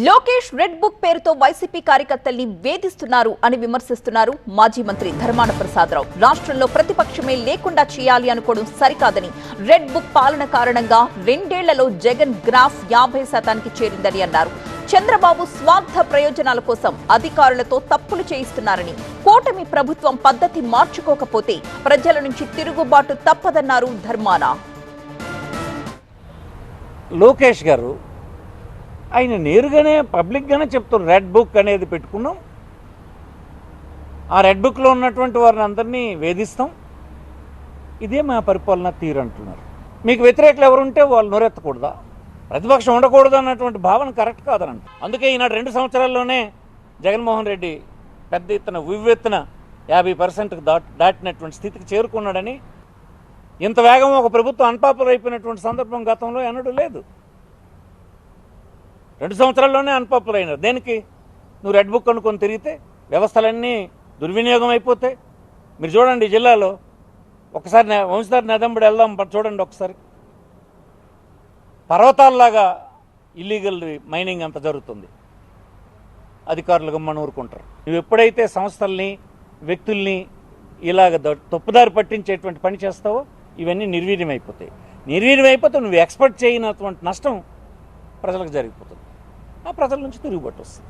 Lokesh red book పేరుతో YCP కార్యకర్తల్ని వేధిస్తున్నారు అని విమర్శిస్తున్నారు మాజీ మంత్రి ధర్మాన ప్రసాదరావు. రాష్ట్రంలో ప్రతిపక్షమే లేకుండా చేయాలి అనుకోవడం సరికాదని, రెడ్ బుక్ పాలన కారణంగా 2 ఏళ్లలో జగన్ గ్రాఫ్ 50% చేరిందని అన్నారు. చంద్రబాబు స్వార్థ ప్రయోజనాల కోసం అధికారులతో తప్పులు చేయిస్తున్నారని, కూటమి ప్రభుత్వం పద్ధతి మార్చుకోకపోతే ప్రజల నుంచి తిరుగుబాటు తప్పదన్నారు ధర్మాన. లోకేష్ గారు ఆయన నేరుగానే పబ్లిక్గానే చెప్తారు, రెడ్ బుక్ అనేది పెట్టుకున్నాం, ఆ రెడ్ బుక్లో ఉన్నటువంటి వారిని అందరినీ వేధిస్తాం, ఇదే మా పరిపాలన తీరు అంటున్నారు. మీకు వ్యతిరేకులు ఎవరుంటే వాళ్ళు నోరెత్తకూడదా, ప్రతిపక్షం ఉండకూడదు అన్నటువంటి భావన కరెక్ట్ కాదనంట. అందుకే ఈనాడు 2 సంవత్సరాల్లోనే జగన్మోహన్ రెడ్డి పెద్ద ఎత్తున వివ్వెత్తున 50% దాటినటువంటి స్థితికి చేరుకున్నాడని, ఇంత వేగం ఒక ప్రభుత్వం అన్పాపులర్ అయిపోయినటువంటి సందర్భం గతంలో ఎన్నడూ లేదు. 2 సంవత్సరాల్లోనే అన్పాపులర్ అయినారు. దేనికి? నువ్వు రెడ్ బుక్ అనుకొని తిరిగితే వ్యవస్థలన్నీ దుర్వినియోగం అయిపోతే. మీరు చూడండి, జిల్లాలో ఒకసారి వంశధార నదంబడి వెళ్దాం, చూడండి ఒకసారి, పర్వతాల్లాగా ఇల్లీగల్ మైనింగ్ అంత జరుగుతుంది. అధికారులు గమ్మని ఊరుకుంటారు. నువ్వు ఎప్పుడైతే సంస్థల్ని వ్యక్తుల్ని ఇలాగ తప్పుదారి పట్టించేటువంటి పని చేస్తావో ఇవన్నీ నిర్వీర్యమైపోతాయి. నిర్వీర్యమైపోతే నువ్వు ఎక్స్పెక్ట్ చేయనటువంటి నష్టం ప్రజలకు జరిగిపోతుంది. ఆ ప్రజల నుంచి తిరుగుబాటు వస్తుంది.